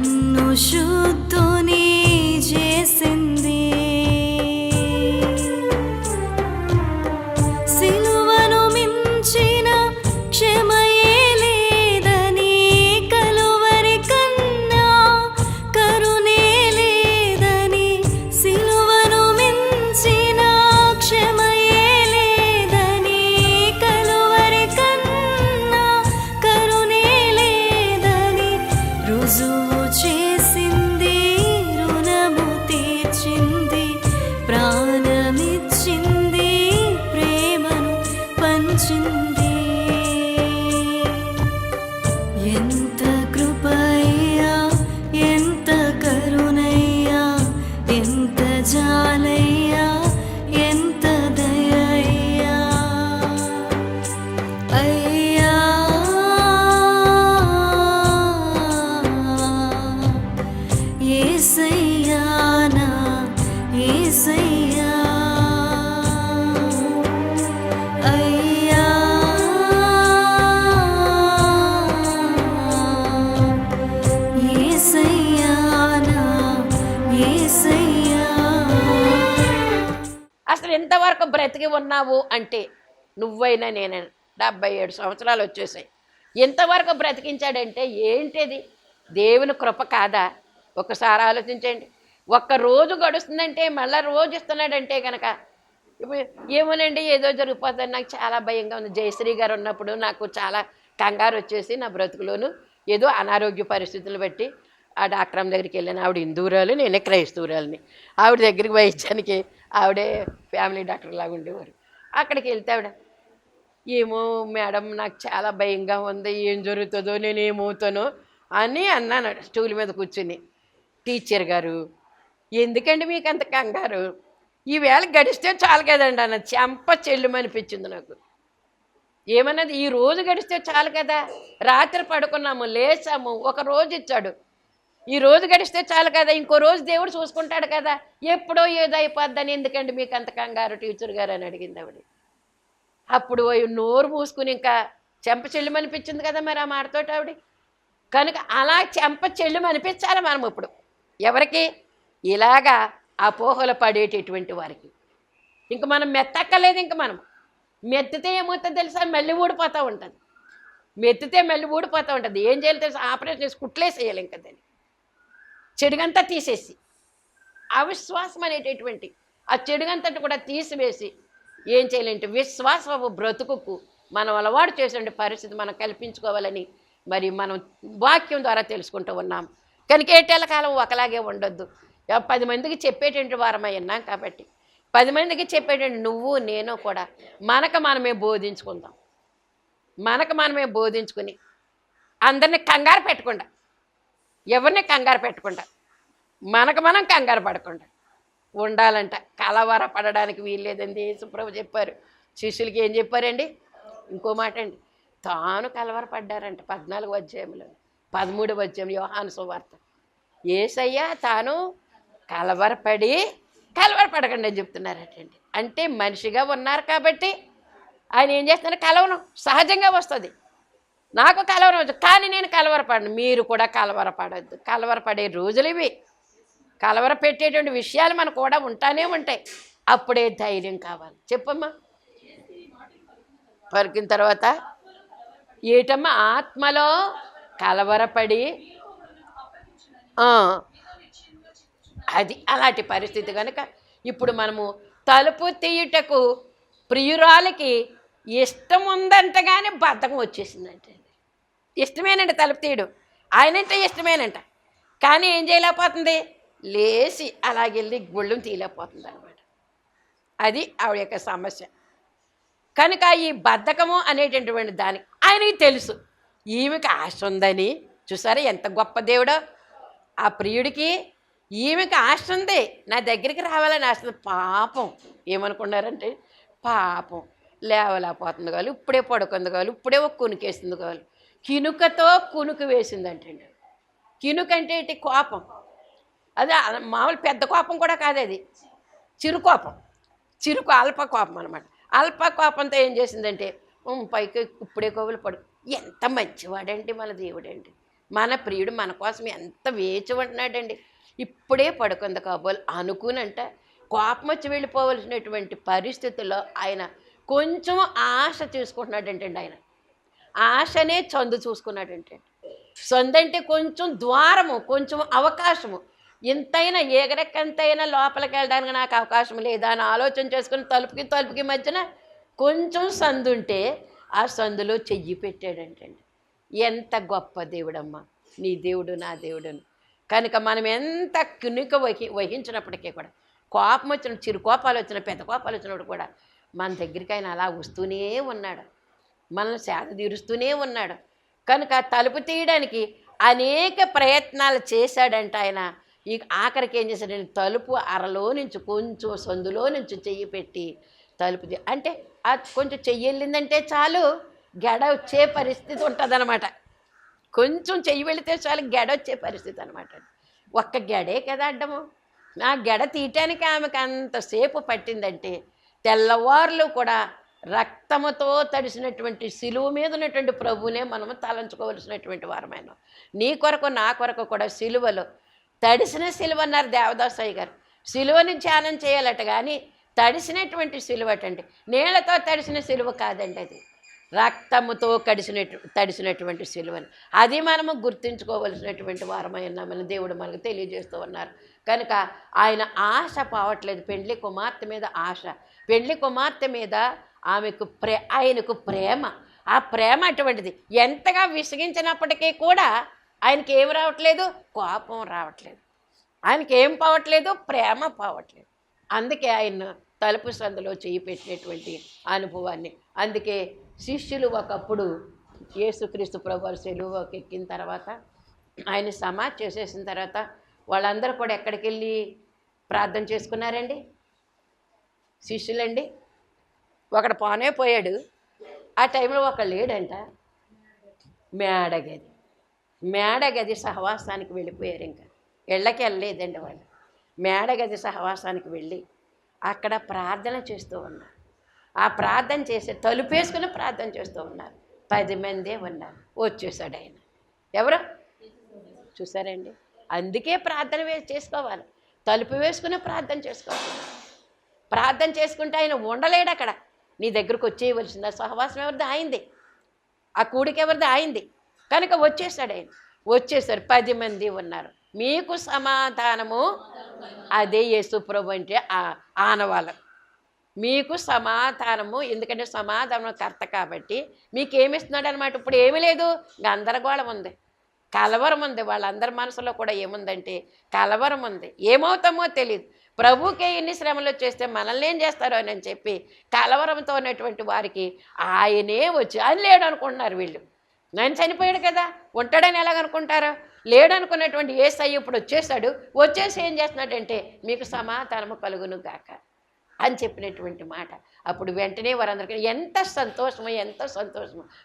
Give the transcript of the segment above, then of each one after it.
నన్ను శుద్ధుని చేసింది సిలువను మించిన క్షమయే లేదని కలువరి కన్నా కరుణే లేదని సిలువను మించిన క్షమయే లేదని కలువరి కన్నా కరుణే లేదని రుజువు చేసింది రుణము తీర్చింది ప్రాణమిచ్చింది ప్రేమను పంచింది ఎంత కృపయ్యా ఎంత కరుణయ్యా ఎంత జాలయ్యా ఎంత దయయ్యా అయ్యా యేసయ్యా నా యేసయ్యా అయ్యా యేసయ్యా నా యేసయ్యా. అసలు ఎంతవరకు బ్రతికి ఉన్నావు అంటే నువ్వైనా నేనైనా 77 సంవత్సరాలు వచ్చేసాయి. ఎంతవరకు బ్రతికించాడంటే ఏంటిది? దేవుని కృప కాదా? ఒకసారి ఆలోచించండి. ఒక్క రోజు గడుస్తుందంటే మళ్ళీ రోజు ఇస్తున్నాడంటే కనుక ఇప్పుడు ఏమోనండి ఏదో జరిగిపోతుంది. నాకు చాలా భయంగా ఉంది. జయశ్రీ గారు ఉన్నప్పుడు నాకు చాలా కంగారు వచ్చేసి నా బ్రతుకులోను ఏదో అనారోగ్య పరిస్థితులు బట్టి ఆ డాక్టర్ అమ్మ దగ్గరికి వెళ్ళాను. ఆవిడ హిందూరాలు, నేనే క్రైస్తవురాలని. ఆవిడ దగ్గరికి వైద్యానికి ఆవిడే ఫ్యామిలీ డాక్టర్ లాగా ఉండేవారు. అక్కడికి వెళ్తే ఆవిడ ఏమో మేడం నాకు చాలా భయంగా ఉంది, ఏం జరుగుతుందో నేను ఏమవుతానో అని అన్నాను స్టూల్ మీద కూర్చుని. టీచర్ గారు ఎందుకండి మీకు అంత కంగారు, ఈవేళ గడిస్తే చాలు కదండి అన్న. చెంప చెల్లుమనిపించింది నాకు. ఏమన్నది ఈ రోజు గడిస్తే చాలు కదా, రాత్రి పడుకున్నాము లేచాము, ఒక రోజు ఇచ్చాడు, ఈ రోజు గడిస్తే చాలు కదా, ఇంకో రోజు దేవుడు చూసుకుంటాడు కదా, ఎప్పుడో ఏదో అయిపోద్దని ఎందుకండి మీకు అంత కంగారు టీచర్ గారు అని అడిగింది ఆవిడ. అప్పుడు నోరు మూసుకుని ఇంకా చెంప చెల్లుమనిపించింది కదా మరి ఆ మాటతోటి ఆవిడ. కనుక అలా చెంప చెల్లుమనిపించాలి మనం ఇప్పుడు ఎవరికి? ఇలాగా అపోహలు పడేటటువంటి వారికి. ఇంక మనం మెత్తక్కలేదు. ఇంక మనం మెత్తితే ఏమవుతుందో తెలుసా? మళ్ళీ ఊడిపోతూ ఉంటుంది. మెత్తితే మళ్ళీ ఊడిపోతూ ఉంటుంది. ఏం చేయాలి తెలుసా? ఆపరేషన్ చేసి కుట్లేసేయాలి. ఇంకా దాన్ని చెడుగంతా తీసేసి అవిశ్వాసం అనేటటువంటి ఆ చెడుగంతటి కూడా తీసివేసి ఏం చేయాలంటే విశ్వాసపు బ్రతుకుకు మనం అలవాటు చేసే పరిస్థితి మనం కల్పించుకోవాలని మరి మనం వాక్యం ద్వారా తెలుసుకుంటూ ఉన్నాం. కనుక ఏటేళ్ళ కాలం ఒకలాగే ఉండొద్దు. 10 మందికి చెప్పేటువంటి వారమై ఉన్నాం కాబట్టి 10 మందికి చెప్పేటువంటి నువ్వు నేను కూడా మనకు మనమే బోధించుకుందాం. మనకు మనమే బోధించుకుని అందరినీ కంగారు పెట్టకుండా, ఎవరిని కంగారు పెట్టకుండా, మనకు మనం కంగారు పడకుండా ఉండాలంట. కలవర పడడానికి వీల్లేదండి యేసుప్రభు చెప్పారు. శిష్యులకి ఏం చెప్పారండి? ఇంకో మాట అండి, తాను కలవరపడ్డారంట 14వ అధ్యాయంలో, 13వ అధ్యాయం యోహాను సువార్త. యేసయ్య తాను కలవరపడకండి అని చెప్తున్నారటండి. అంటే మనిషిగా ఉన్నారు కాబట్టి ఆయన ఏం చేస్తున్నారు? కలవరం సహజంగా వస్తుంది. నాకు కలవరం వచ్చు కానీ నేను కలవరపడను. మీరు కూడా కలవరపడద్దు. కలవరపడే రోజులు ఇవి. కలవర పెట్టేటువంటి విషయాలు మనకు కూడా ఉంటానే ఉంటాయి. అప్పుడే ధైర్యం కావాలి. చెప్పమ్మా. పలికిన తర్వాత ఏటమ్మా? ఆత్మలో కలవరపడి అది అలాంటి పరిస్థితి. కనుక ఇప్పుడు మనము తలుపు తీయుటకు ప్రియురాలకి ఇష్టం ఉందంటగానే బద్ధకం వచ్చేసిందంటే. ఇష్టమేనంట తలుపు తీయడం, ఆయనంటే ఇష్టమేనంట. కానీ ఏం చేయలేకపోతుంది? లేచి అలాగెళ్ళి గుళ్ళం తీయలేకపోతుంది అనమాట. అది ఆవిడ యొక్క సమస్య. కనుక ఈ బద్ధకము అనేటటువంటి దానికి ఆయనకి తెలుసు ఈమెకి ఆశ ఉందని. చూసారా ఎంత గొప్ప దేవుడో! ఆ ప్రియుడికి ఈమెకి ఆశ ఉంది, నా దగ్గరికి రావాలని ఆశ ఉంది. పాపం ఏమనుకున్నారంటే పాపం లేవలేకపోతుంది కావాలి, ఇప్పుడే పడుకుంది కావాలి, ఇప్పుడే ఒక కునుకేస్తుంది కావాలి. కినుకతో కునుకు వేసిందంటండి. కినుకంటే ఏంటి? కోపం. అదే మామూలు పెద్ద కోపం కూడా కాదు, అది చిరు కోపం, అల్ప కోపం అనమాట. అల్ప కోపంతో ఏం చేసిందంటే పైకి ఇప్పుడే కోవులు పడు. ఎంత మంచివాడండి మన దేవుడండి, మన ప్రియుడు మన కోసం ఎంత వేచి ఉంటున్నాడండి. ఇప్పుడే పడుకుంది కాబోలు అనుకునంట కోపం వచ్చి వెళ్ళిపోవలసినటువంటి పరిస్థితుల్లో ఆయన కొంచెం ఆశ చూసుకుంటున్నాడంటండి. ఆయన ఆశనే చందు చూసుకున్నాడంటే, సందు అంటే కొంచెం ద్వారము, కొంచెం అవకాశము. ఇంతైనా ఎగరెక్కంతైనా లోపలికి వెళ్ళడానికి నాకు అవకాశం లేదా అని ఆలోచన చేసుకుని తలుపుకి మధ్యన కొంచెం సందు ఉంటే ఆ సందులో చెయ్యి పెట్టాడంటండి. ఎంత గొప్ప దేవుడమ్మా నీ దేవుడు, నా దేవుడును. కనుక మనం ఎంత కునిక వహించినప్పటికీ కూడా, కోపం వచ్చిన, చిరు కోపాలు వచ్చిన, పెద్ద కోపాలు వచ్చినప్పుడు కూడా మన దగ్గరికి ఆయన అలా వస్తూనే ఉన్నాడు, మనల్ని సేద తీరుస్తూనే ఉన్నాడు. కనుక తలుపు తీయడానికి అనేక ప్రయత్నాలు చేశాడంట ఆయన. ఈ ఆఖరికి ఏం చేశాడంటే తలుపు అరలో నుంచి కొంచెం సందులో నుంచి చెయ్యి పెట్టి తలుపు అంటే కొంచెం చెయ్యి వెళ్ళిందంటే చాలు గెడ వచ్చే పరిస్థితి ఉంటుందన్నమాట. కొంచెం చెయ్యి వెళితే చాలు గెడ వచ్చే పరిస్థితి అనమాట. ఒక్క గెడే కదా అడ్డము. ఆ గెడ తీయటానికి ఆమెకు అంతసేపు పట్టిందంటే తెల్లవారులు కూడా రక్తముతో తడిసినటువంటి సిలువ మీద ఉన్నటువంటి ప్రభువునే మనము తలంచుకోవలసినటువంటి వారమైన. నీ కొరకు నా కొరకు కూడా సిలువలో తడిసిన సిలువ అన్నారు దేవదాసయ్య గారు. సిలువని ధ్యానం చేయాలట, కానీ తడిసినటువంటి సిలువ అటండి. నీళ్లతో తడిసిన సిలువ కాదండి, అది రక్తముతో తడిసినటువంటి సిలువని. అది మనము గుర్తుంచుకోవలసినటువంటి వారమై ఉన్నామని దేవుడు మనకు తెలియజేస్తూ ఉన్నారు. కనుక ఆయన ఆశ పోవట్లేదు. పెండ్లి కుమార్తె మీద ఆశ, పెండ్లి కుమార్తె మీద ఆమెకు ఆయనకు ప్రేమ. ఆ ప్రేమ అటువంటిది. ఎంతగా విసిగించినప్పటికీ కూడా ఆయనకి ఏం రావట్లేదు, కోపం రావట్లేదు. ఆయనకి ఏం పోవట్లేదు, ప్రేమ పోవట్లేదు. అందుకే ఆయన తలుపు సందులో చేయి పెట్టినటువంటి అనుభవాన్ని. అందుకే శిష్యులు ఒకప్పుడు యేసుక్రీస్తు ప్రభువారు సిలువకి ఎక్కిన తర్వాత, ఆయన సమాధి చేసేసిన తర్వాత వాళ్ళందరూ కూడా ఎక్కడికి వెళ్ళి ప్రార్థన చేసుకున్నారండి? శిష్యులండి. ఒకడు పోనే పోయాడు. ఆ టైంలో ఒక లేడంట, మేడగది సహవాసానికి వెళ్ళిపోయారు. ఇంకా ఇళ్ళకి వెళ్ళలేదండి వాళ్ళు. మేడగది సహవాసానికి వెళ్ళి అక్కడ ప్రార్థన చేస్తూ ఉన్నారు. ఆ ప్రార్థన చేసి తలుపేసుకుని ప్రార్థన చేస్తూ ఉన్నారు. 10 మందే ఉన్నారు. వచ్చేసాడు ఆయన. ఎవరు చూసారండి? అందుకే ప్రార్థన చేసుకోవాలి. తలుపు వేసుకుని ప్రార్థన చేసుకోవాలి. ప్రార్థన చేసుకుంటే ఆయన ఉండలేడు అక్కడ. నీ దగ్గరకు వచ్చేయవలసింది. ఆ సహవాసం ఎవరిది? ఆయనది. ఆ కూడికి ఎవరిది? ఆయనది. కనుక వచ్చేసాడు ఆయన. వచ్చేసారు. 10 మంది ఉన్నారు. మీకు సమాధానము. అదే యేసు ప్రభు అంటే ఆనవాళ్ళం. మీకు సమాధానము. ఎందుకంటే సమాధానం కర్త కాబట్టి మీకేమిస్తున్నాడు అనమాట. ఇప్పుడు ఏమీ లేదు, గందరగోళం ఉంది, కలవరం ఉంది. వాళ్ళందరి మనసులో కూడా ఏముందంటే కలవరం ఉంది. ఏమవుతామో తెలియదు. ప్రభుకే ఎన్ని శ్రమలు వచ్చేస్తే మనల్ని ఏం చేస్తారో అని చెప్పి కలవరంతో ఉన్నటువంటి వారికి ఆయనే వచ్చి, ఆయన లేడు అనుకుంటున్నారు వీళ్ళు. నేను చనిపోయాడు కదా, ఉంటాడని ఎలాగనుకుంటారో. లేడు అనుకున్నటువంటి యేసయ్య ఇప్పుడు వచ్చేసాడు. వచ్చేసి ఏం చేస్తున్నాడంటే మీకు సమాధానము కలుగును గాక అని చెప్పినటువంటి మాట. అప్పుడు వెంటనే వారందరికీ ఎంత సంతోషమో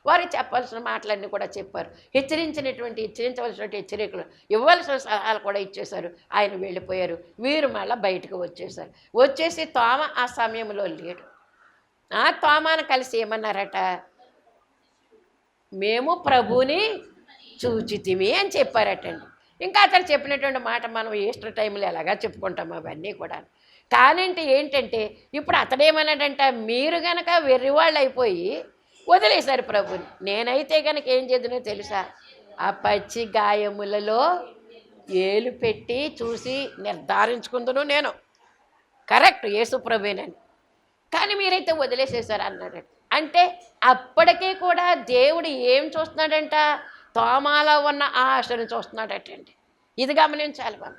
వారికి చెప్పాల్సిన మాటలన్నీ కూడా చెప్పారు. హెచ్చరించవలసినటువంటి హెచ్చరికలు, ఇవ్వాల్సిన సలహాలు కూడా ఇచ్చేశారు. ఆయన వెళ్ళిపోయారు. వీరు మళ్ళీ బయటకు వచ్చేసారు. వచ్చేసి తోమ ఆ సమయంలో లేడు. ఆ తోమాను కలిసి ఏమన్నారట? మేము ప్రభుని చూచితిమి అని చెప్పారటండి. ఇంకా అతను చెప్పినటువంటి మాట మనం ఈస్టర్ టైంలో ఎలాగా చెప్పుకుంటాం అవన్నీ కూడా. కానంటే ఏంటంటే ఇప్పుడు అతడేమన్నాడంట, మీరు గనక వెర్రివాళ్ళు అయిపోయి వదిలేశారు ప్రభుని. నేనైతే కనుక ఏం చేద్దునో తెలుసా? ఆ పచ్చి గాయములలో ఏలు పెట్టి చూసి నిర్ధారించుకుందును నేను కరెక్ట్ యేసు ప్రభువేనని. కానీ మీరైతే వదిలేసేశారు అన్నాడు. అంటే అప్పటికే కూడా దేవుడు ఏం చూస్తున్నాడంట? తోమాలో ఉన్న ఆశను చూస్తున్నాడటండి. ఇది గమనించాలి మనం.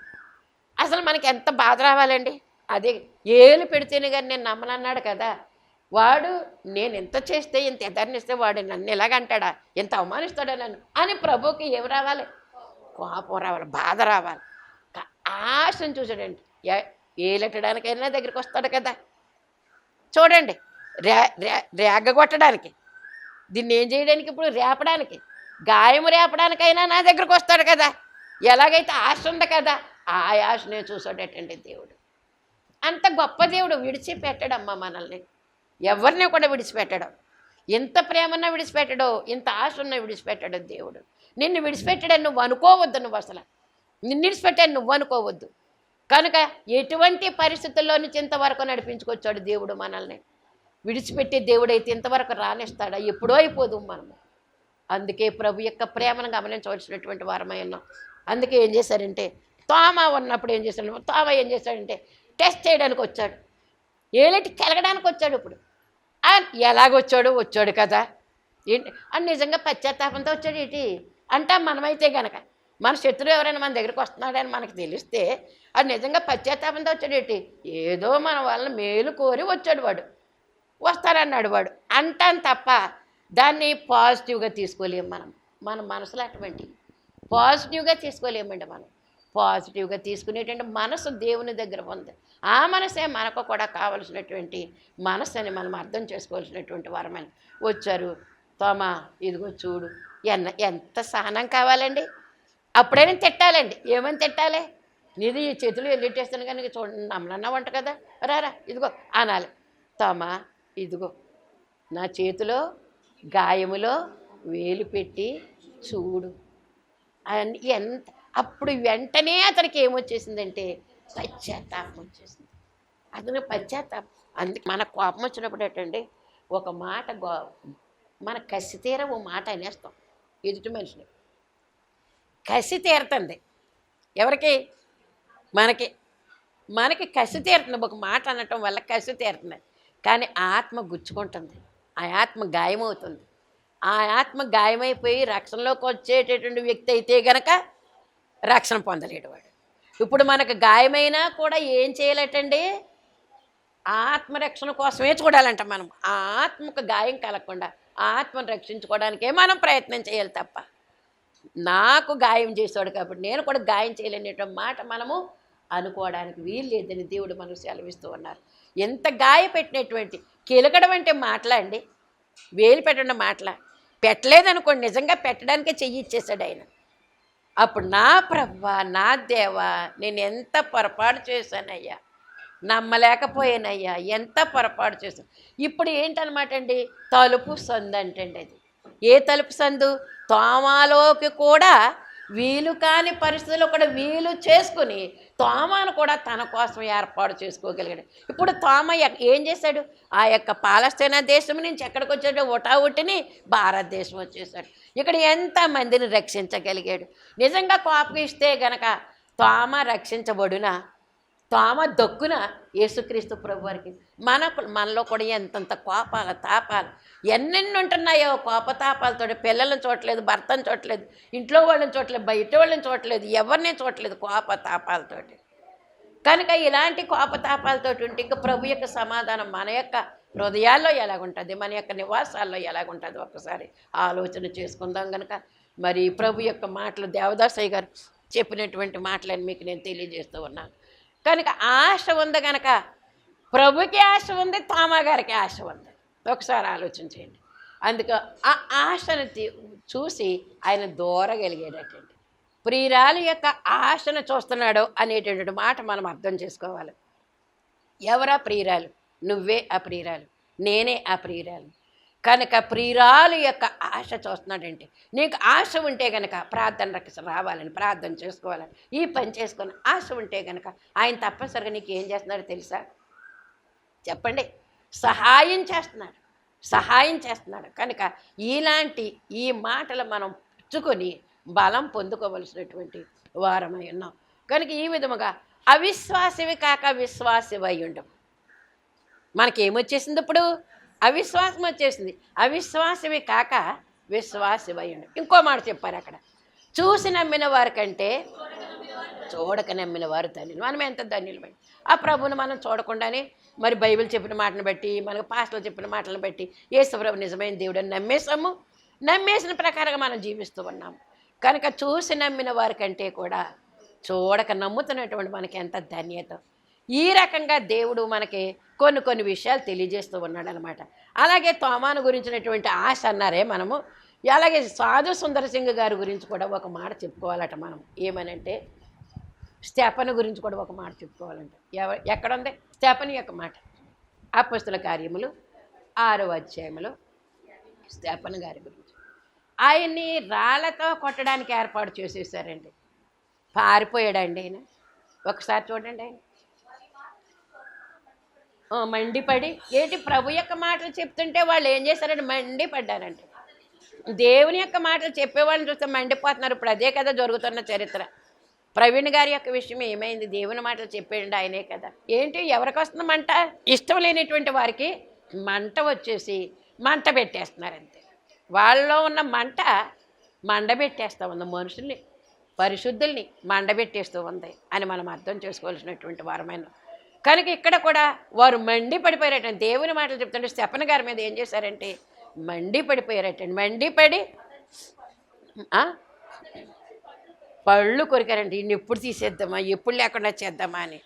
అసలు మనకి ఎంత బాధ రావాలండి. అదే ఏలు పెడితేనే కానీ నేను నమ్మనన్నాడు కదా. వాడు నేను ఎంత చేస్తే, ఇంత ఎదర్నిస్తే వాడు నన్ను ఎలాగంటాడా, ఎంత అవమానిస్తాడా నన్ను అని ప్రభుకి ఏం రావాలి? కోపం రావాలి, బాధ రావాలి. ఆశను చూసాడండి. ఏలెట్టడానికైనా దగ్గరికి వస్తాడు కదా. చూడండి, రేగగొట్టడానికి, దీన్ని ఏం చేయడానికి, ఇప్పుడు రేపడానికి, గాయము రేపడానికైనా నా దగ్గరకు వస్తాడు కదా. ఎలాగైతే ఆశ ఉంది కదా, ఆ ఆశనే చూసాడటండి దేవుడు. అంత గొప్ప దేవుడు. విడిచిపెట్టడమ్మా మనల్ని, ఎవరిని కూడా విడిచిపెట్టడం. ఎంత ప్రేమన్నా విడిచిపెట్టడో, ఇంత ఆశ ఉన్నా విడిచిపెట్టడం దేవుడు. నిన్ను విడిచిపెట్టాడని నువ్వు అనుకోవద్దు. నువ్వు అసలు నిన్ను విడిచిపెట్టాడు నువ్వు అనుకోవద్దు. కనుక ఎటువంటి పరిస్థితుల్లో నుంచి ఇంతవరకు నడిపించుకొచ్చాడు దేవుడు మనల్ని. విడిచిపెట్టే దేవుడైతే ఇంతవరకు రానిస్తాడా? ఎప్పుడో అయిపోదు మనము. అందుకే ప్రభు యొక్క ప్రేమను గమనించవలసినటువంటి వారమై ఉన్నాం. అందుకే ఏం చేశారంటే తోమ ఉన్నప్పుడు ఏం చేశాడు? తోమ ఏం చేశాడంటే టెస్ట్ చేయడానికి వచ్చాడు, ఏలేటి కలగడానికి వచ్చాడు. ఇప్పుడు ఎలాగొచ్చాడు? వచ్చాడు కదా ఏంటి అని నిజంగా పశ్చాత్తాపంతో వచ్చాడు ఏంటి అంటా. మనమైతే గనక మన శత్రువు ఎవరైనా మన దగ్గరికి వస్తున్నాడని మనకు తెలిస్తే అది నిజంగా పశ్చాత్తాపంతో వచ్చాడు ఏంటి? ఏదో మన వాళ్ళని మేలు కోరి వచ్చాడు వాడు, వస్తాడన్నాడు వాడు అంటాను తప్ప దాన్ని పాజిటివ్గా తీసుకోలేము. మన మనసులో అటువంటి పాజిటివ్గా తీసుకోలేమండి. మనం పాజిటివ్గా తీసుకునేటువంటి మనసు దేవుని దగ్గర ఉంది. ఆ మనసే మనకు కూడా కావలసినటువంటి మనసు అని మనం అర్థం చేసుకోవాల్సినటువంటి వారమని వచ్చారు. తోమా ఇదిగో చూడు, ఎంత సహనం కావాలండి. అప్పుడైనా తిట్టాలండి. ఏమని తిట్టాలి? నీది ఈ చేతులు ఎల్లెట్టేస్తాను కానీ చూడండి నమ్మలన్నా వంట కదా, రారా ఇదిగో అనాలి. తోమా ఇదిగో నా చేతిలో గాయములో వేలు పెట్టి చూడు అని ఎంత. అప్పుడు వెంటనే అతనికి ఏమొచ్చేసిందంటే పశ్చాత్తాపం వచ్చేసింది. అతనికి పశ్చాత్తాపం. అందుకే మన కోపం వచ్చినప్పుడు ఏంటండి ఒక మాట మన కసి తీర ఓ మాట అనేస్తాం ఎదుటి మనిషిని. కసి తీరుతుంది ఎవరికి? మనకి కసి తీరుతుంది. ఒక మాట అనటం వల్ల కసి తీరుతుంది. కానీ ఆత్మ గుచ్చుకుంటుంది, ఆ ఆత్మ గాయమవుతుంది. ఆ ఆత్మ గాయమైపోయి రక్షణలోకి వచ్చేటటువంటి వ్యక్తి అయితే గనక రక్షణ పొందలేడు వాడు. ఇప్పుడు మనకు గాయమైనా కూడా ఏం చేయాలటండి? ఆత్మరక్షణ కోసమే చూడాలంట మనం. ఆ ఆత్మకు గాయం కలగకుండా ఆత్మను రక్షించుకోవడానికే మనం ప్రయత్నం చేయాలి తప్ప నాకు గాయం చేసాడు కాబట్టి నేను కూడా గాయం చేయలేనేటువంటి మాట మనము అనుకోవడానికి వీలు లేదని దేవుడు మనకు సెలవిస్తూ ఉన్నారు. ఎంత గాయపెట్టినటువంటి కిలకడం అంటే మాటలండి, వేలు పెట్టడం మాటల. పెట్టలేదనుకోండి, నిజంగా పెట్టడానికే చెయ్యి ఇచ్చేసాడు ఆయన. అప్పుడు నా ప్రభువా నా దేవా నేను ఎంత పొరపాటు చేశానయ్యా, నమ్మలేకపోయానయ్యా, ఎంత పొరపాటు చేశాను. ఇప్పుడు ఏంటనమాట అండి తలుపు సందు అంటండి. అది ఏ తలుపు సందు? తోమాలోకి కూడా వీలు కాని పరిస్థితుల్లో కూడా వీలు చేసుకుని తోమాను కూడా తన కోసం ఏర్పాటు చేసుకోగలిగాడు. ఇప్పుడు తోమ ఏం చేశాడు? ఆ యొక్క పాలస్తీనా దేశం నుంచి ఎక్కడికి వచ్చాడు? ఒటావుటిని భారతదేశం వచ్చేసాడు. ఇక్కడ ఎంతమందిని రక్షించగలిగాడు. నిజంగా కోపగిస్తే గనక తోమ రక్షించబడునా? తోమ దొక్కున యేసుక్రీస్తు ప్రభు వారికి మనలో కూడా ఎంతంత కోపాలు తాపాలు ఎన్నెన్ని ఉంటున్నాయో. కోపతాపాలతో పిల్లలను చూడలేదు, భర్తను చూడలేదు, ఇంట్లో వాళ్ళని చూడలేదు, బయట వాళ్ళని చూడలేదు, ఎవరిని చూడలేదు కోపతాపాలతోటి. కనుక ఇలాంటి కోపతాపాలతో ఉంటే ఇంకా ప్రభు యొక్క సమాధానం మన యొక్క హృదయాల్లో ఎలాగుంటుంది, మన యొక్క నివాసాల్లో ఎలాగుంటుంది ఒక్కసారి ఆలోచన చేసుకుందాం. కనుక మరి ప్రభు యొక్క మాటలు దేవదాసయ్య గారు చెప్పినటువంటి మాటలని మీకు నేను తెలియజేస్తూ ఉన్నాను. కనుక ఆశ ఉంది కనుక ప్రభుకి ఆశ ఉంది, తోమగారికి ఆశ ఉంది. ఒకసారి ఆలోచించండి. అందుకు ఆ ఆశను చూసి ఆయన దూరగలిగేటండి. ప్రియురాలు యొక్క ఆశను చూస్తున్నాడు అనేటటువంటి మాట మనం అర్థం చేసుకోవాలి. ఎవరా ప్రియురాలు? నువ్వే ఆ ప్రియురాలు, నేనే ఆ ప్రియురాలు. కనుక ప్రియురాలు యొక్క ఆశ చూస్తున్నాడంటే నీకు ఆశ ఉంటే కనుక ప్రార్థన రావాలని, ప్రార్థన చేసుకోవాలని, ఈ పని చేసుకొని ఆశ ఉంటే కనుక ఆయన తప్పనిసరిగా నీకు ఏం చేస్తున్నాడో తెలుసా? చెప్పండి. సహాయం చేస్తున్నాడు. కనుక ఇలాంటి ఈ మాటలు మనం పుచ్చుకొని బలం పొందుకోవలసినటువంటి వారమై ఉన్నాం. కనుక ఈ విధముగా అవిశ్వాసివి కాక విశ్వాసివై ఉండవు. మనకేమొచ్చేసింది? ఇప్పుడు అవిశ్వాసం వచ్చేసింది. అవిశ్వాసమే కాక విశ్వాసమై ఉండవు. ఇంకో మాట చెప్పారు అక్కడ, చూసి నమ్మిన వారి కంటే చూడక నమ్మిన వారు ధన్యులు. మనం ఎంత ధన్యులమై ఆ ప్రభువుని మనం చూడకుండానే మరి బైబిల్ చెప్పిన మాటను బట్టి, మనకు పాస్టర్లు చెప్పిన మాటలను బట్టి యేసు ప్రభు నిజమైన దేవుడు అని నమ్మేసాము. నమ్మేసిన ప్రకారంగా మనం జీవిస్తూ ఉన్నాము. కనుక చూసి నమ్మిన వారి కంటే కూడా చూడక నమ్ముతున్నటువంటి మనకి ఎంత ధన్యత. ఈ రకంగా దేవుడు మనకి కొన్ని విషయాలు తెలియజేస్తూ ఉన్నాడు అనమాట. అలాగే తోమాను గురించినటువంటి ఆశ అన్నారే మనము. అలాగే సాధు సుందర సింగ్ గారి గురించి కూడా ఒక మాట చెప్పుకోవాలట మనం. ఏమనంటే స్టెఫను గురించి కూడా ఒక మాట చెప్పుకోవాలంట. ఎక్కడుంది స్టెఫను యొక్క మాట? అపొస్తలుల కార్యములు 6వ అధ్యాయములో స్టెఫను గారి గురించి ఆయన్ని రాళ్లతో కొట్టడానికి ఏర్పాటు చేసేసారండి. పారిపోయాడండి ఆయన. ఒకసారి చూడండి ఆయన మండిపడి ఏంటి ప్రభు యొక్క మాటలు చెప్తుంటే వాళ్ళు ఏం చేశారంటే మండిపడ్డారండి. దేవుని యొక్క మాటలు చెప్పేవాళ్ళని చూస్తే మండిపోతున్నారు. ఇప్పుడు అదే కదా జరుగుతున్న చరిత్ర. ప్రవీణ్ గారి యొక్క విషయం ఏమైంది? దేవుని మాటలు చెప్పేయండి ఆయనే కదా. ఏంటి ఎవరికి వస్తుంది మంట? ఇష్టం లేనిటువంటి వారికి మంట వచ్చేసి మంట పెట్టేస్తున్నారు అంతే. వాళ్ళలో ఉన్న మంట మండబెట్టేస్తూ ఉంది, మనుషుల్ని పరిశుద్ధుల్ని మండబెట్టేస్తూ ఉంది అని మనం అర్థం చేసుకోవాల్సినటువంటి వారమైన. కనుక ఇక్కడ కూడా వారు మండి పడిపోయారటండి. దేవుని మాటలు చెప్తుంటే స్టెఫెన్ గారి మీద ఏం చేశారంటే మండి పడిపోయారటండి. మండిపడి పళ్ళు కొరికారండి. ఈయన ఎప్పుడు తీసేద్దామా, ఎప్పుడు లేకుండా చేద్దామా అని.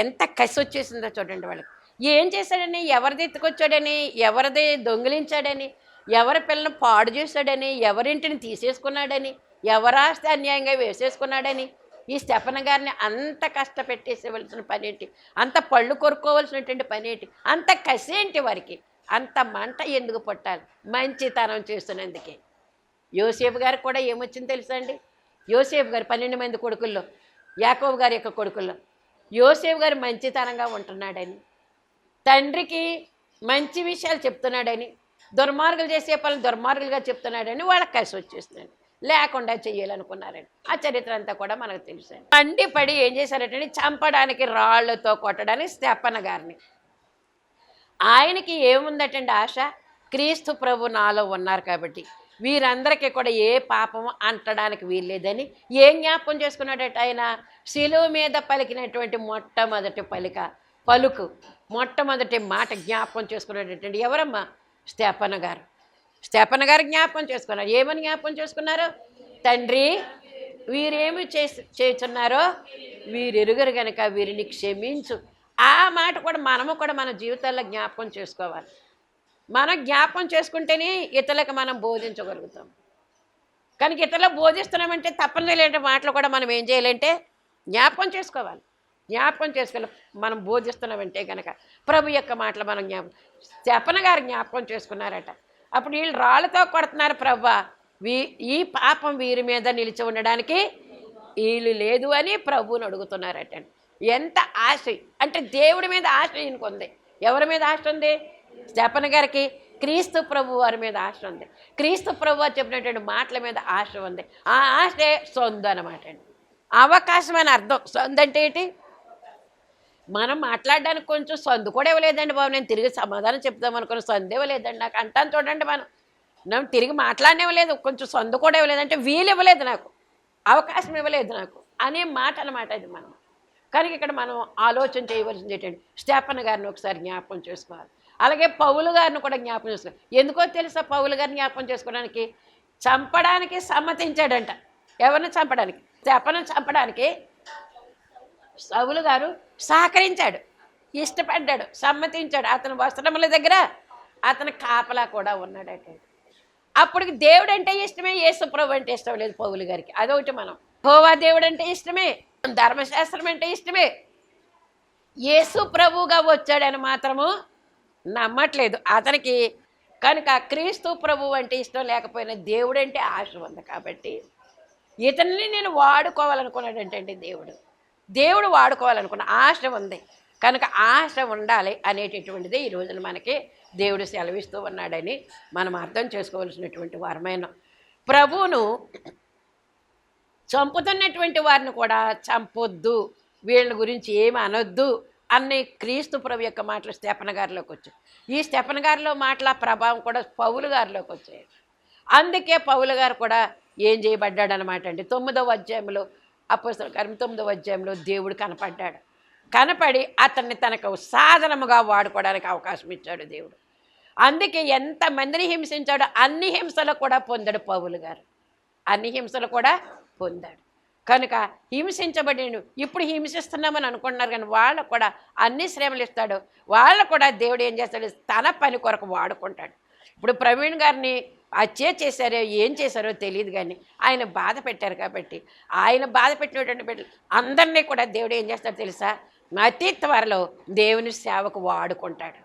ఎంత కసి వచ్చేసిందో చూడండి వాళ్ళకి. ఏం చేశాడని, ఎవరిది ఎత్తుకొచ్చాడని, ఎవరిది దొంగిలించాడని, ఎవరి పిల్లని పాడు చేశాడని, ఎవరింటిని తీసేసుకున్నాడని, ఎవరాస్తి అన్యాయంగా వేసేసుకున్నాడని ఈ స్టెఫెన్ గారిని అంత కష్టపెట్టేసేవలసిన పనేంటి, అంత పళ్ళు కొరుక్కోవలసినటువంటి పనేంటి, అంత కసి ఏంటి వారికి, అంత మంట ఎందుకు పుట్టాలి? మంచితనం చేస్తున్నందుకే. యోసేపు గారికి కూడా ఏమొచ్చింది తెలుసా అండి? యోసేపు గారు 12 మంది కొడుకుల్లో, యాకోబు గారి యొక్క కొడుకుల్లో యోసేపు గారు మంచితనంగా ఉంటున్నాడని, తండ్రికి మంచి విషయాలు చెప్తున్నాడని, దుర్మార్గులు చేసే పనులు దుర్మార్గులుగా చెప్తున్నాడని వాళ్ళకి కసి వచ్చేస్తున్నాడు. లేకుండా చెయ్యాలనుకున్నారని ఆ చరిత్ర అంతా కూడా మనకు తెలుసు. మండిపడి ఏం చేశారంటే చంపడానికి రాళ్లతో కొట్టడానికి స్టెఫెన్ గారిని. ఆయనకి ఏముందటండి ఆశ? క్రీస్తు ప్రభు నాలో ఉన్నారు కాబట్టి వీరందరికీ కూడా ఏ పాపం అంటడానికి వీల్లేదని ఏం జ్ఞాపకం చేసుకున్నాడట ఆయన? శిలువ మీద పలికినటువంటి మొట్టమొదటి పలుకు మొట్టమొదటి మాట జ్ఞాపకం చేసుకున్నాడటండి. ఎవరమ్మా? స్టెఫెన్ గారు. స్టెఫెన్ గారు జ్ఞాపకం చేసుకున్నారు. ఏమని జ్ఞాపకం చేసుకున్నారు? తండ్రి వీరేమి చేస్తున్నారో వీరెరుగరు గనక వీరిని క్షమించు. ఆ మాట కూడా మనము కూడా మన జీవితాల్లో జ్ఞాపకం చేసుకోవాలి. మనం జ్ఞాపకం చేసుకుంటేనే ఇతరులకు మనం బోధించగలుగుతాం. కనుక ఇతరులకు బోధిస్తున్నామంటే తప్పనిసరి మాటలు కూడా మనం ఏం చేయాలంటే జ్ఞాపకం చేసుకోవాలి. జ్ఞాపకం చేసుకోవాలి. మనం బోధిస్తున్నామంటే కనుక ప్రభు యొక్క మాటలు మనం స్టెఫెన్ గారు జ్ఞాపకం చేసుకున్నారట. అప్పుడు వీళ్ళు రాళ్ళతో కొడుతున్నారు, ప్రభువా ఈ పాపం వీరి మీద నిలిచి ఉండడానికి వీళ్ళు లేదు అని ప్రభువుని అడుగుతున్నారట. ఎంత ఆశ అంటే దేవుడి మీద ఆశ ఈయనకుంది. ఎవరి మీద ఆశ ఉంది? స్టెఫెన్ గారికి క్రీస్తు ప్రభు వారి మీద ఆశ ఉంది. క్రీస్తు ప్రభు వారు చెప్పినటువంటి మాటల మీద ఆశ ఉంది. ఆ ఆశే సొందు అనమాట అండి. అవకాశం అని అర్థం. సొందు అంటే ఏంటి? మనం మాట్లాడడానికి కొంచెం సందు కూడా ఇవ్వలేదండి బాబు, నేను తిరిగి సమాధానం చెప్తాం అనుకున్న సందు ఇవ్వలేదండి నాకు అంటాను చూడండి. మనం తిరిగి మాట్లాడనివ్వలేదు, కొంచెం సందు కూడా ఇవ్వలేదంటే వీలు ఇవ్వలేదు, నాకు అవకాశం ఇవ్వలేదు నాకు అనే మాట అన్నమాట ఇది. మనం కనుక ఇక్కడ మనం ఆలోచన చేయవలసింది ఏంటంటే స్టెఫెన్ గారిని ఒకసారి జ్ఞాపకం చేసుకోవాలి. అలాగే పౌలు గారిని కూడా జ్ఞాపకం చేసుకోవాలి. ఎందుకో తెలుసా? పౌలు గారిని జ్ఞాపకం చేసుకోవడానికి చంపడానికి సమ్మతించాడంట. ఎవరిని చంపడానికి? స్టెఫెన్ చంపడానికి సౌలు గారు సహకరించాడు, ఇష్టపడ్డాడు, సమ్మతించాడు. అతని వస్త్రముల దగ్గర అతని కాపలా కూడా ఉన్నాడట. అప్పటికి దేవుడు అంటే ఇష్టమే, యేసు ప్రభు అంటే ఇష్టం లేదు పౌలు గారికి. అదొకటి. మనం యెహోవా దేవుడు అంటే ఇష్టమే, ధర్మశాస్త్రం అంటే ఇష్టమే, యేసు ప్రభువుగా వచ్చాడని మాత్రము నమ్మట్లేదు అతనికి. కనుక క్రీస్తు ప్రభువు అంటే ఇష్టం లేకపోయినా దేవుడు అంటే ఆశ ఉంది కాబట్టి ఇతన్ని నేను వాడుకోవాలనుకున్నాడంటే దేవుడు వాడుకోవాలనుకున్న ఆశ ఉంది. కనుక ఆశ ఉండాలి అనేటటువంటిది ఈ రోజున మనకి దేవుడు సెలవిస్తూ ఉన్నాడని మనం అర్థం చేసుకోవాల్సినటువంటి వారమైన. ప్రభువును చంపుతున్నటువంటి వారిని కూడా చంపొద్దు, వీళ్ళ గురించి ఏమి అనొద్దు అన్ని క్రీస్తు ప్రభు యొక్క మాటలు స్టెఫెన్ గారిలోకి వచ్చాయి. ఈ స్టెఫెన్ గారిలో మాటల ప్రభావం కూడా పౌలు గారిలోకి వచ్చాయి. అందుకే పౌలు గారు కూడా ఏం చేయబడ్డాడు అనమాట అండి. 9వ అధ్యాయంలో అపోస్తలుల కార్యం 9వ అధ్యాయంలో దేవుడు కనపడ్డాడు. కనపడి అతన్ని తనకు సాధనముగా వాడుకోవడానికి అవకాశం ఇచ్చాడు దేవుడు. అందుకే ఎంతమందిని హింసించాడో అన్ని హింసలు కూడా పొందాడు పౌలు గారు. అన్ని హింసలు కూడా పొందాడు. కనుక హింసించబడి ఇప్పుడు హింసిస్తున్నామని అనుకుంటున్నారు, కానీ వాళ్ళకు కూడా అన్ని శ్రమలు ఇస్తాడు. వాళ్ళు కూడా దేవుడు ఏం చేస్తాడు? తన పని కొరకు వాడుకుంటాడు. ఇప్పుడు ప్రవీణ్ గారిని చేశారో ఏం చేశారో తెలియదు, కానీ ఆయన బాధ పెట్టారు కాబట్టి ఆయన బాధ పెట్టినటువంటి బిడ్డలు అందరినీ కూడా దేవుడు ఏం చేస్తాడు తెలుసా? అతి త్వరలో దేవుని సేవకు వాడుకుంటాడు.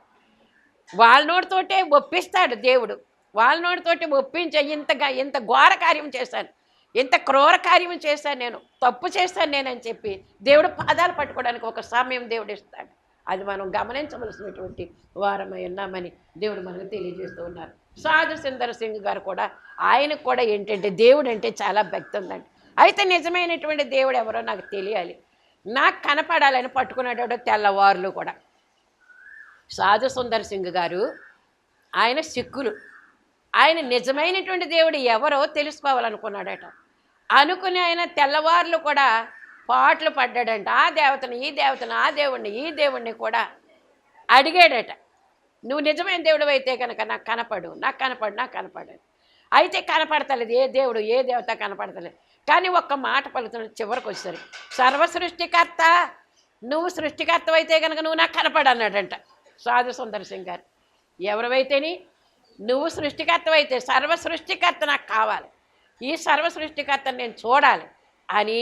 వాళ్ళ నోటితోటే ఒప్పిస్తాడు దేవుడు. వాళ్ళ నోటితోటి ఒప్పించే ఇంత ఘోర కార్యం చేశాను, ఇంత క్రూర కార్యం చేశాను, నేను తప్పు చేశాను నేనని చెప్పి దేవుడు పాదాలు పట్టుకోవడానికి ఒక సమయం దేవుడు ఇస్తాడు. అది మనం గమనించవలసినటువంటి వారమై ఉన్నామని దేవుడు మనకు తెలియజేస్తూ ఉన్నారు. సాధు సుందర్ సింగ్ గారు కూడా, ఆయనకు కూడా ఏంటంటే దేవుడు అంటే చాలా భక్తి ఉందండి. అయితే నిజమైనటువంటి దేవుడు ఎవరో నాకు తెలియాలి, నాకు కనపడాలని పట్టుకునేటప్పుడు తెల్లవారులు కూడా. సాధు సుందర్ సింగ్ గారు ఆయన సిక్కులు, ఆయన నిజమైనటువంటి దేవుడు ఎవరో తెలుసుకోవాలనుకున్నాడట. అనుకుని ఆయన తెల్లవారులు కూడా పాటలు పడ్డాడంట. ఆ దేవతను ఈ దేవతను, ఆ దేవుణ్ణి ఈ దేవుణ్ణి కూడా అడిగాడట. నువ్వు నిజమైన దేవుడు అయితే కనుక నాకు కనపడు, నాకు కనపడు, నాకు కనపడు. అయితే కనపడతలేదు, ఏ దేవుడు ఏ దేవత కనపడతలేదు. కానీ ఒక్క మాట పలుకుతున్నాడు చివరికి వచ్చేసరి, సర్వసృష్టికర్త, నువ్వు సృష్టికర్త అయితే కనుక నువ్వు నాకు కనపడు అన్నాడంట సాధు సుందర్ సింగ్ గారు. ఎవరివైతేని నువ్వు సృష్టికర్తవైతే సర్వ సృష్టికర్త నాకు కావాలి, ఈ సర్వ సృష్టికర్తను నేను చూడాలి అని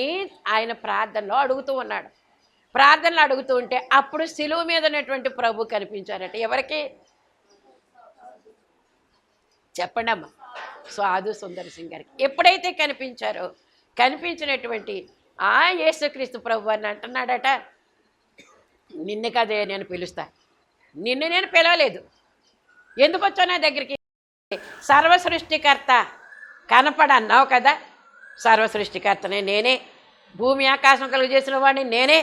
ఆయన ప్రార్థనలో అడుగుతూ ఉన్నాడు. ప్రార్థనలు అడుగుతూ ఉంటే అప్పుడు శిలువ మీద ఉన్నటువంటి ప్రభు కనిపించారట. ఎవరికి చెప్పండి అమ్మ? సాధు సుందర్ సింగ్ గారికి ఎప్పుడైతే కనిపించారో, కనిపించినటువంటి ఆ యేసుక్రీస్తు ప్రభు అని అంటున్నాడట, నిన్ను కదే నేను పిలుస్తా, నిన్ను నేను పిలవలేదు, ఎందుకు వచ్చావు నా దగ్గరికి? సర్వసృష్టికర్త కనపడన్నావు కదా, సర్వసృష్టికర్తనే నేనే, భూమి ఆకాశం కలుగు చేసిన వాడిని నేనే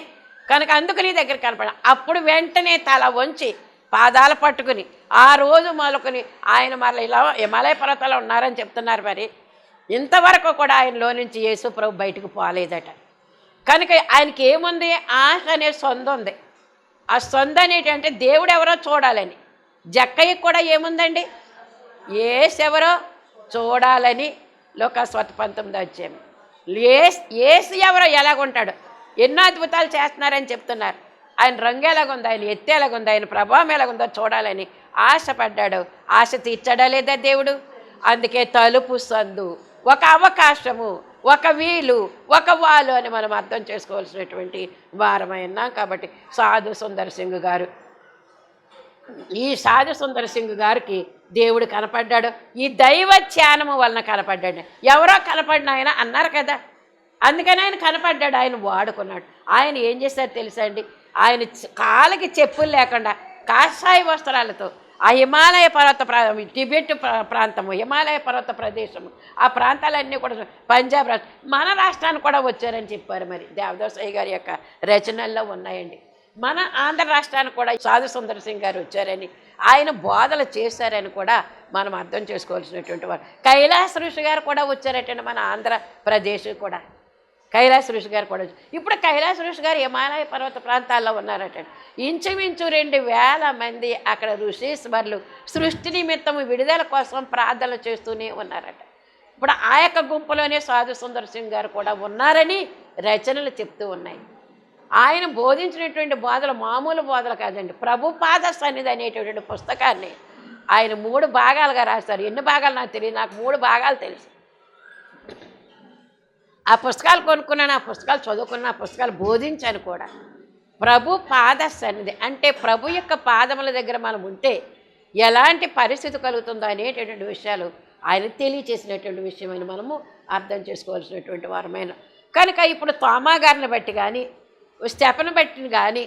కనుక అందుకు నీ దగ్గర కనపడ. అప్పుడు వెంటనే తల వంచి పాదాలు పట్టుకుని ఆ రోజు మొదలుకొని ఆయన మరలా ఇలా హిమాలయ పర్వతాలు ఉన్నారని చెప్తున్నారు. మరి ఇంతవరకు కూడా ఆయనలో నుంచి యేసు ప్రభు బయటకు పోలేదట. కనుక ఆయనకి ఏముంది? ఆశ అనే సొంద ఉంది. ఆ సొంద అనేటంటే దేవుడు ఎవరో చూడాలని. జక్కయ్యకి కూడా ఏముందండి? ఏసెవరో చూడాలని. లోకాస్వార్త 19 అధ్యాయం. ఏసు ఎవరో ఎలాగుంటాడు, ఎన్నో అద్భుతాలు చేస్తున్నారని చెప్తున్నారు. ఆయన రంగు ఎలాగుందో, ఆయన ఎత్తు ఎలాగుందో, ఆయన ప్రభావం ఎలాగుందో చూడాలని ఆశపడ్డాడు. ఆశ తీర్చడా లేదా దేవుడు? అందుకే తలుపు సందు, ఒక అవకాశము, ఒక వీలు, ఒక వాలు అని మనం అర్థం చేసుకోవాల్సినటువంటి వారమైనా. కాబట్టి సాధు సుందర్ సింగ్ గారు, ఈ సాధు సుందర్ సింగ్ గారికి దేవుడు కనపడ్డాడు. ఈ దైవ ధ్యానము వలన కనపడ్డాడు. ఎవరో కనపడిన ఆయన అన్నారు కదా, అందుకని ఆయన కనపడ్డాడు. ఆయన వాడుకున్నాడు. ఆయన ఏం చేశారు తెలుసా అండి? ఆయన కాళ్ళకి చెప్పులు లేకుండా కాషాయ వస్త్రాలతో ఆ హిమాలయ పర్వత టిబెట్ ప్రాంతము, హిమాలయ పర్వత ప్రదేశము, ఆ ప్రాంతాలన్నీ కూడా పంజాబ్ రాష్ట్రం, మన రాష్ట్రానికి కూడా వచ్చారని చెప్పారు. మరి దేవదాసయ్య గారి యొక్క రచనల్లో ఉన్నాయండి. మన ఆంధ్ర రాష్ట్రానికి కూడా సాధు సుందర్ సింగ్ గారు వచ్చారని, ఆయన బోధలు చేశారని కూడా మనం అర్థం చేసుకోవాల్సినటువంటి వారు. కైలాస ఋషి గారు కూడా వచ్చారటండి మన ఆంధ్రప్రదేశ్ కూడా. కైలాస ఋషి గారు కూడా ఇప్పుడు కైలాస ఋషి గారు హిమాలయ పర్వత ప్రాంతాల్లో ఉన్నారటండి. ఇంచుమించు 2000 మంది అక్కడ ఋషీశ్వరులు సృష్టి నిమిత్తం విడుదల కోసం ప్రార్థనలు చేస్తూనే ఉన్నారట. ఇప్పుడు ఆ యొక్క గుంపులోనే సాధు సుందర్ సింగ్ గారు కూడా ఉన్నారని రచనలు చెప్తూ ఉన్నాయి. ఆయన బోధించినటువంటి బోధలు మామూలు బోధలు కాదండి. ప్రభుపాద సన్నిధి అనేటటువంటి పుస్తకాన్ని ఆయన 3 భాగాలుగా రాస్తారు. ఎన్ని భాగాలు నాకు తెలియదు, నాకు 3 భాగాలు తెలుసు. ఆ పుస్తకాలు కొనుక్కున్నాను, ఆ పుస్తకాలు చదువుకున్నాను, ఆ పుస్తకాలు బోధించాను కూడా. ప్రభు పాద సన్నిధి అంటే ప్రభు యొక్క పాదముల దగ్గర మనం ఉంటే ఎలాంటి పరిస్థితి కలుగుతుందో అనేటటువంటి విషయాలు ఆయన తెలియచేసినటువంటి విషయం అని మనము అర్థం చేసుకోవాల్సినటువంటి వారమైన. కనుక ఇప్పుడు తోమా గారిని బట్టి కానీ, స్టెఫెన్ బట్టి కానీ,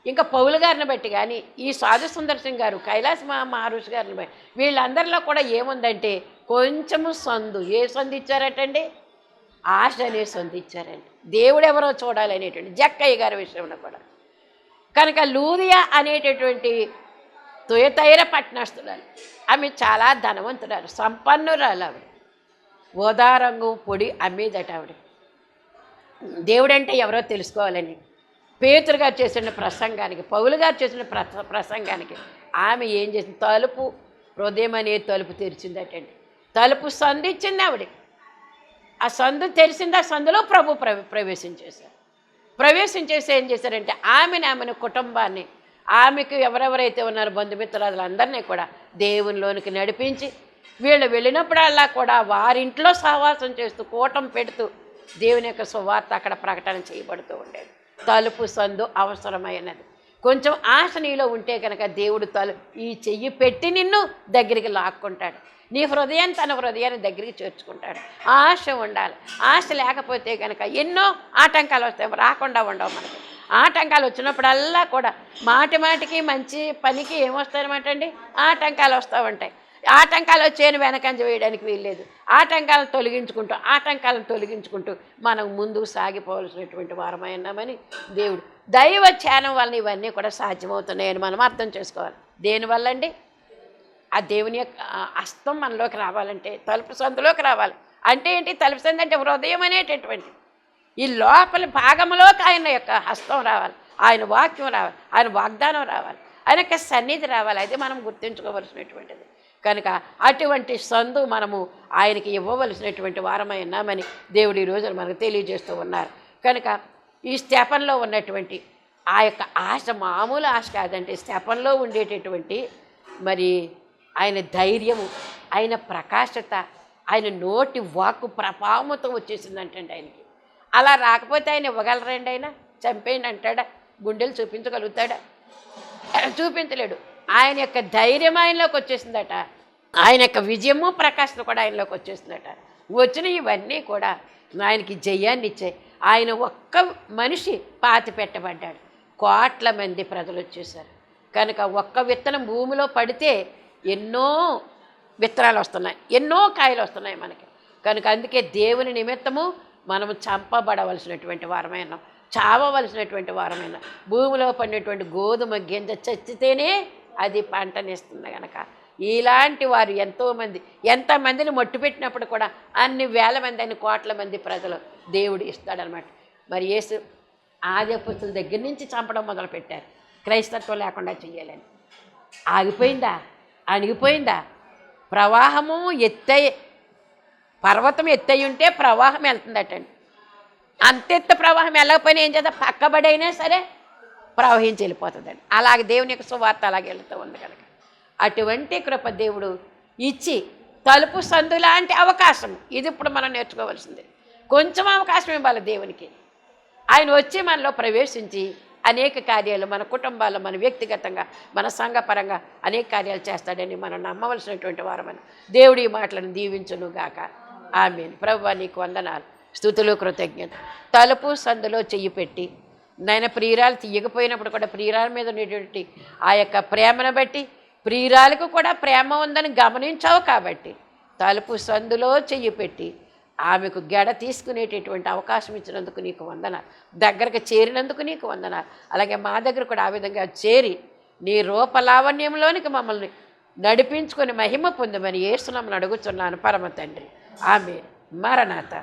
ఇంకా పౌలు గారిని బట్టి కానీ, ఈ సాధు సుందర్ సింగ్ గారు, కైలాస మహర్షి గారిని బట్టి వీళ్ళందరిలో కూడా ఏముందంటే కొంచెము సందు. ఏ సందు ఇచ్చారటండి? ఆశ అనే సందు ఇచ్చారండి. దేవుడు ఎవరో చూడాలనేటువంటి జక్కయ్య గారి విషయంలో కూడా. కనుక లూదియా అనేటటువంటి తుయతైర పట్టణస్తురాలు, ఆమె చాలా ధనవంతురాలు, సంపన్నురాలు. ఆవిడ ఓదారంగు పొడి అమ్మేదట. ఆవిడ దేవుడంటే ఎవరో తెలుసుకోవాలని పేతురు గారు చేసిన ప్రసంగానికి, పౌలు గారు చేసిన ప్రసంగానికి ఆమె ఏం చేసింది? తలుపు, హృదయం అనే తలుపు తెరిచిందటండి. తలుపు సందు ఇచ్చింది ఆవిడ. ఆ సందు తెరిచింది. ఆ సందులో ప్రభు ప్రవేశించేశారు. ప్రవేశించేసి ఏం చేశారంటే ఆమెను కుటుంబాన్ని, ఆమెకు ఎవరెవరైతే ఉన్నారో బంధుమిత్రులందరినీ కూడా దేవునిలోనికి నడిపించి వీళ్ళు వెళ్ళినప్పుడల్లా కూడా వారింట్లో సహవాసం చేస్తూ కూటం పెడుతూ దేవుని యొక్క సువార్త అక్కడ ప్రకటన చేయబడుతూ ఉండేది. తలుపు సందు అవసరమైనది. కొంచెం ఆశ నీలో ఉంటే కనుక దేవుడు ఈ చెయ్యి పెట్టి నిన్ను దగ్గరికి లాక్కుంటాడు. నీ హృదయాన్ని తన హృదయాన్ని దగ్గరికి చేర్చుకుంటాడు. ఆశ ఉండాలి. ఆశ లేకపోతే కనుక ఎన్నో ఆటంకాలు వస్తాయి, రాకుండా ఉండవు మనకి. ఆటంకాలు వచ్చినప్పుడల్లా కూడా మాటి మాటికి మంచి పనికి ఏమొస్తాయన్నమాట అండి, ఆటంకాలు వస్తూ ఉంటాయి. ఆటంకాలు వచ్చేయని వెనకంజ వేయడానికి వీల్లేదు. ఆటంకాలను తొలగించుకుంటూ మనం ముందుకు సాగిపోవలసినటువంటి వారమై ఉన్నామని దేవుడు దైవ ధ్యానం వలన ఇవన్నీ కూడా సాధ్యమవుతున్నాయని మనం అర్థం చేసుకోవాలి. దేనివల్ల అండి? ఆ దేవుని యొక్క హస్తం మనలోకి రావాలంటే తలుపు సందులోకి రావాలి. అంటే ఏంటి? తలుపు సందు అంటే హృదయం అనేటటువంటి ఈ లోపల భాగంలోకి ఆయన యొక్క హస్తం రావాలి, ఆయన వాక్యం రావాలి, ఆయన వాగ్దానం రావాలి, ఆయన యొక్క సన్నిధి రావాలి. అది మనం గుర్తుంచుకోవలసినటువంటిది. కనుక అటువంటి సందు మనము ఆయనకి ఇవ్వవలసినటువంటి వారమై ఉన్నామని దేవుడు ఈ రోజున మనకు తెలియజేస్తూ ఉన్నారు. కనుక ఈ స్తెఫనులో ఉన్నటువంటి ఆ యొక్క ఆశ మామూలు ఆశ కాదంటే, స్తెఫనులో ఉండేటటువంటి మరి ఆయన ధైర్యము, ఆయన ప్రకాశత, ఆయన నోటి వాక్కు ప్రభావంతో వచ్చేసిందంటండి ఆయనకి. అలా రాకపోతే ఆయన ఇవ్వగలరండి? ఆయన చంపేయండి అంటాడా? గుండెలు చూపించగలుగుతాడా? చూపించలేడు. ఆయన యొక్క ధైర్యం ఆయనలోకి వచ్చేసిందట. ఆయన యొక్క విజయము ప్రకాశం కూడా ఆయనలోకి వచ్చేసిందట. వచ్చిన ఇవన్నీ కూడా ఆయనకి జయాన్ని ఇచ్చాయి. ఆయన ఒక్క మనిషి పాతి పెట్టబడ్డాడు, కోట్ల మంది ప్రజలు వచ్చేసారు. కనుక ఒక్క విత్తనం భూమిలో పడితే ఎన్నో విత్తనాలు వస్తున్నాయి, ఎన్నో కాయలు వస్తున్నాయి మనకి. కనుక అందుకే దేవుని నిమిత్తము మనము చంపబడవలసినటువంటి వారమైన, చావవలసినటువంటి వారమైన, భూమిలో పడినటువంటి గోధుమ గింజ చచ్చితేనే అది పంటనిస్తుంది. కనుక ఇలాంటి వారు ఎంతమందిని మట్టు పెట్టినప్పుడు కూడా అన్ని వేల మంది, అన్ని కోట్ల మంది ప్రజలు దేవుడు ఇస్తాడనమాట. మరి యేసు ఆది అపోస్తలుల దగ్గర నుంచి చంపడం మొదలుపెట్టారు, క్రైస్తత్వం లేకుండా చెయ్యాలని. ఆగిపోయిందా? అణిగిపోయిందా? ప్రవాహము పర్వతం ఎత్తయి ఉంటే ప్రవాహం వెళ్తుందటండి. అంతెత్తు ప్రవాహం వెళ్ళకపోయినా ఏం చేద్దాం, పక్కబడైనా సరే ప్రవహించి వెళ్ళిపోతుందండి. అలాగే దేవుని యొక్క సువార్త అలాగే వెళుతూ ఉంది. కనుక అటువంటి కృప దేవుడు ఇచ్చి తలుపు సందు లాంటి అవకాశం ఇది ఇప్పుడు మనం నేర్చుకోవాల్సిందే. కొంచెం అవకాశం ఇవ్వాలి దేవునికి. ఆయన వచ్చి మనలో ప్రవేశించి అనేక కార్యాలు మన కుటుంబాల్లో, మన వ్యక్తిగతంగా, మన సంఘపరంగా అనేక కార్యాలు చేస్తాడని మనం నమ్మవలసినటువంటి వారమని దేవుడి మాటలను దీవించును గాక. ఆమేన్. ప్రభువా నీకు వందనాలు, స్తుతులు, కృతజ్ఞత. తలుపు సందులో చెయ్యి పెట్టి నాయన ప్రియురాలు తీయకపోయినప్పుడు కూడా ప్రియురాల మీద ఉండేటువంటి ఆ యొక్క ప్రేమను బట్టి ప్రియురాలకు కూడా ప్రేమ ఉందని గమనించావు కాబట్టి తలుపు సందులో చెయ్యి పెట్టి ఆమెకు గెడ తీసుకునేటటువంటి అవకాశం ఇచ్చినందుకు నీకు వందనాలు. దగ్గరకు చేరినందుకు నీకు వందనాలు. అలాగే మా దగ్గర కూడా ఆ విధంగా చేరి నీ రూపలావణ్యంలోనికి మమ్మల్ని నడిపించుకొని మహిమ పొందమని యేసు నామమున అడుగుచున్నాను పరమ తండ్రి. ఆమేన్. మరణాత.